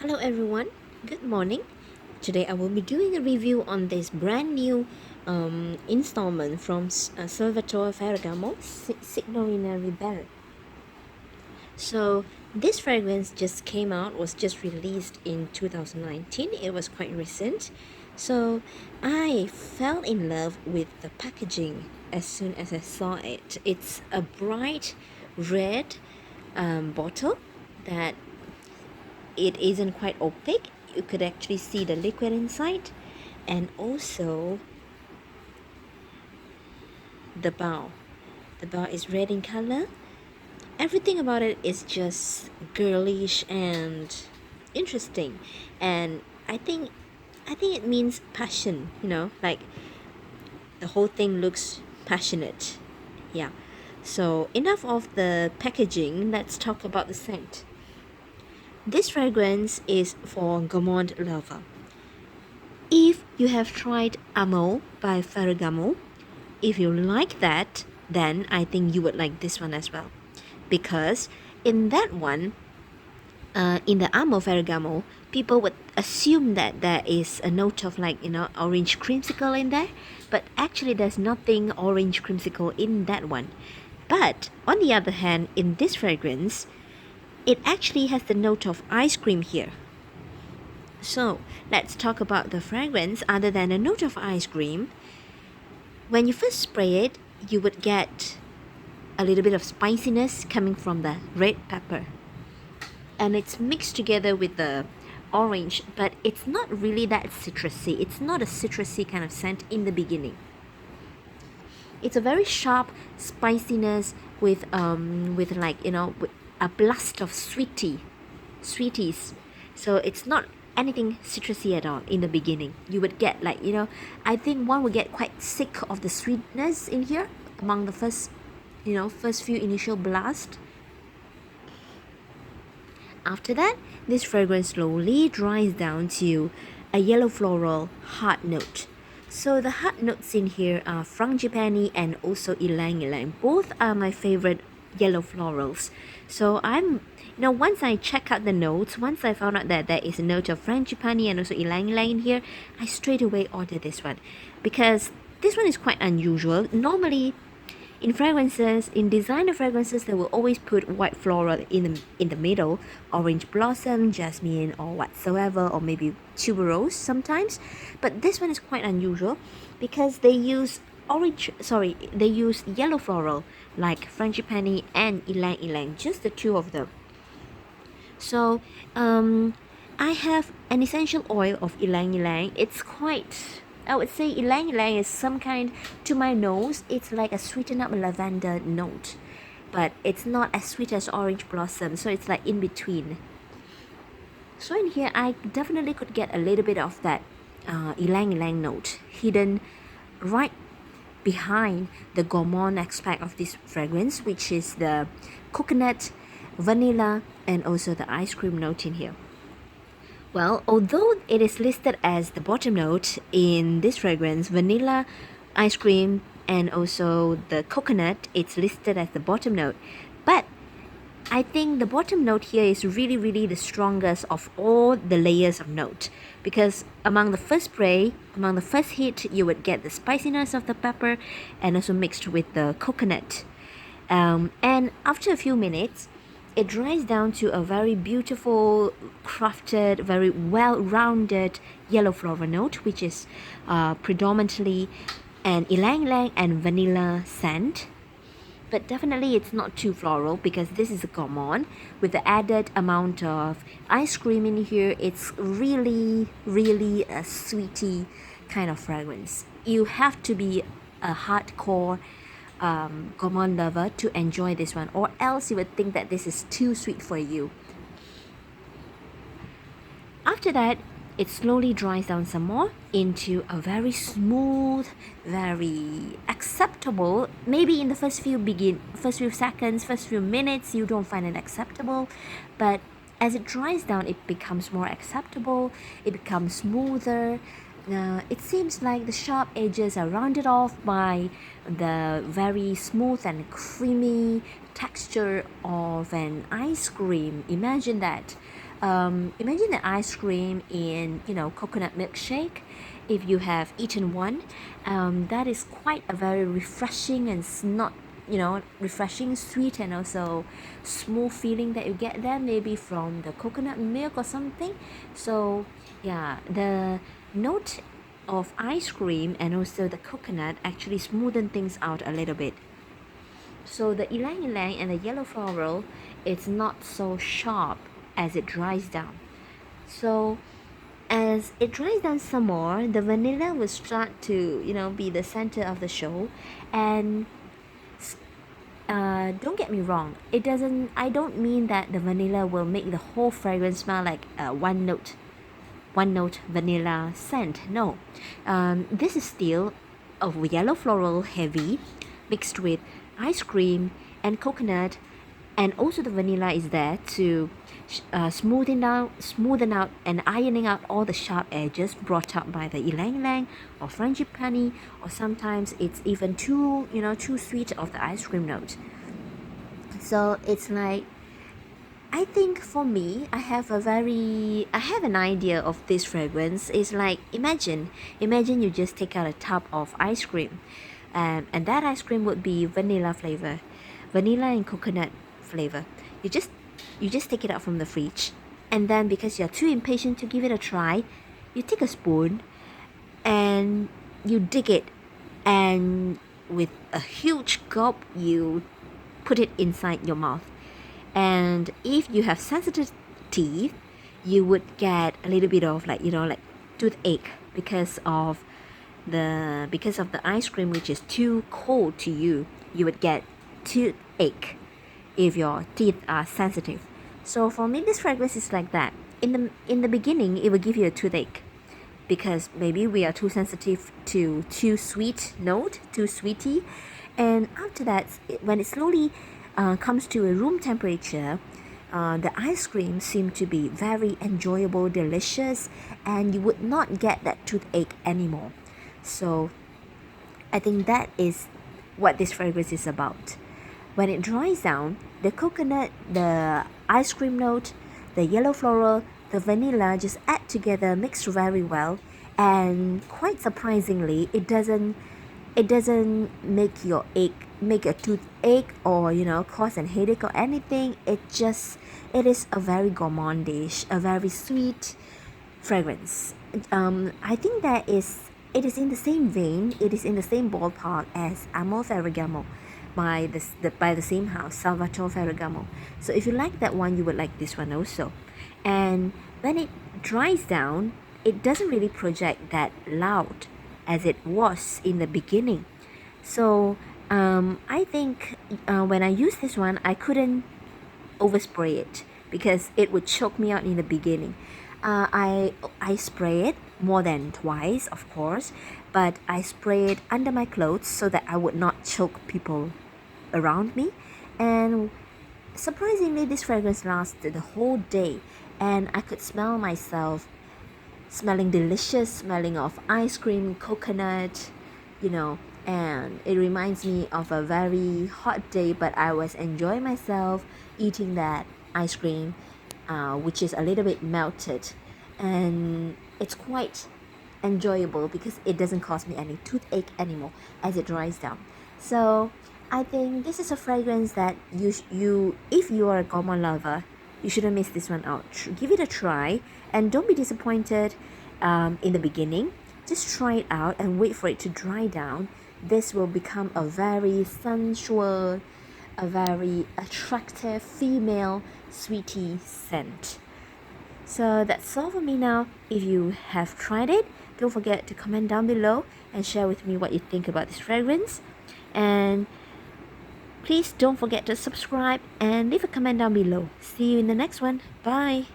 Hello everyone, good morning. Today I will be doing a review on this brand new installment from Salvatore Ferragamo Signorina Ribelle. So this fragrance just came out, was just released in 2019. It was quite recent. So I fell in love with the packaging as soon as I saw it. It's a bright red bottle that it isn't quite opaque. You could actually see the liquid inside, and also the bow. The bow is red in color. Everything about it is just girlish and interesting, and I think it means passion. Like the whole thing looks passionate. Yeah. So enough of the packaging. Let's talk about the scent. This fragrance is for gourmand lover. If you have tried Amo by Ferragamo, if you like that, then I think you would like this one as well. Because in that one, in the Amo Ferragamo, people would assume that there is a note of orange creamsicle in there, but actually there's nothing orange creamsicle in that one. But on the other hand, in this fragrance, it actually has the note of ice cream here. So let's talk about the fragrance other than a note of ice cream. When you first spray it, you would get a little bit of spiciness coming from the red pepper. And it's mixed together with the orange, but it's not really that citrusy. It's not a citrusy kind of scent in the beginning. It's a very sharp spiciness with with a blast of sweeties. So it's not anything citrusy at all in the beginning. You would get I think one would get quite sick of the sweetness in here among the first few initial blasts. After that, this fragrance slowly dries down to a yellow floral hard note. So the hard notes in here are frangipani and also ylang ylang. Both are my favorite yellow florals. So once I check out the notes, once I found out that there is a note of frangipani and also ylang ylang in here, I straight away ordered this one because this one is quite unusual. Normally, in designer fragrances, they will always put white floral in the middle, orange blossom, jasmine, or whatsoever, or maybe tuberose sometimes. But this one is quite unusual because they use yellow floral like frangipani and ylang ylang, just the two of them. So I have an essential oil of ylang ylang. It's quite, I would say ylang ylang is some kind, to my nose, it's like a sweetened up lavender note. But it's not as sweet as orange blossom, so it's like in between. So in here, I definitely could get a little bit of that ylang ylang note hidden right behind the gourmand aspect of this fragrance, which is the coconut, vanilla, and also the ice cream note in here. Well, although it is listed as the bottom note in this fragrance, vanilla, ice cream, and also the coconut, it's listed as the bottom note. But I think the bottom note here is really, really the strongest of all the layers of note, because among the first hit, you would get the spiciness of the pepper and also mixed with the coconut. And after a few minutes, it dries down to a very beautiful, crafted, very well-rounded yellow floral note, which is predominantly an ylang ylang and vanilla scent. But definitely it's not too floral because this is a gourmand with the added amount of ice cream in here. It's really, really a sweety kind of fragrance. You have to be a hardcore gourmand lover to enjoy this one, or else you would think that this is too sweet for you. After that, it slowly dries down some more into a very smooth, very acceptable. Maybe in the first few seconds, first few minutes, you don't find it acceptable, but as it dries down, it becomes more acceptable. It becomes smoother. It seems like the sharp edges are rounded off by the very smooth and creamy texture of an ice cream. Imagine that. Imagine an ice cream in, coconut milkshake. If you have eaten one, that is quite a very refreshing and not, refreshing, sweet, and also smooth feeling that you get there, maybe from the coconut milk or something. So yeah, the note of ice cream and also the coconut actually smoothen things out a little bit. So the ylang ylang and the yellow floral, it's not so sharp as it dries down. So as it dries down some more, the vanilla will start to, be the center of the show. And don't get me wrong, I don't mean that the vanilla will make the whole fragrance smell like one note vanilla scent. No, this is still a yellow floral heavy mixed with ice cream and coconut, and also the vanilla is there to smoothen out and ironing out all the sharp edges brought up by the ylang ylang or frangipani, or sometimes it's even too sweet of the ice cream note. So it's like, I think for me, I have an idea of this fragrance. It's like, imagine you just take out a tub of ice cream, and that ice cream would be vanilla flavor, vanilla and coconut flavor. You just take it out from the fridge, and then because you're too impatient to give it a try, you take a spoon and you dig it, and with a huge gulp, you put it inside your mouth. And if you have sensitive teeth, you would get a little bit of like toothache because of the ice cream, which is too cold to you. You would get toothache if your teeth are sensitive. So for me, this fragrance is like that. In the beginning, it will give you a toothache because maybe we are too sensitive to too sweety, and after that, when it slowly comes to a room temperature, the ice cream seemed to be very enjoyable, delicious, and you would not get that toothache anymore. So I think that is what this fragrance is about. When it dries down, the coconut, the ice cream note, the yellow floral, the vanilla just add together, mixed very well, and quite surprisingly, it doesn't make your toothache or cause an headache or anything. It is a very gourmandish, a very sweet fragrance. I think it is in the same vein, it is in the same ballpark as Amor Ferragamo by the same house, Salvatore Ferragamo. So if you like that one, you would like this one also. And when it dries down, it doesn't really project that loud as it was in the beginning. So I think when I use this one, I couldn't overspray it because it would choke me out in the beginning. I spray it more than twice, of course, but I spray it under my clothes so that I would not choke people around me. And surprisingly, this fragrance lasted the whole day, and I could smell myself smelling delicious, smelling of ice cream, coconut, and it reminds me of a very hot day, but I was enjoying myself eating that ice cream, which is a little bit melted, and it's quite enjoyable because it doesn't cause me any toothache anymore as it dries down. So I think this is a fragrance that you if you are a gourmand lover, you shouldn't miss this one out. Give it a try and don't be disappointed in the beginning. Just try it out and wait for it to dry down. This will become a very sensual, a very attractive female sweetie scent. So that's all for me now. If you have tried it, don't forget to comment down below and share with me what you think about this fragrance. And please don't forget to subscribe and leave a comment down below. See you in the next one. Bye.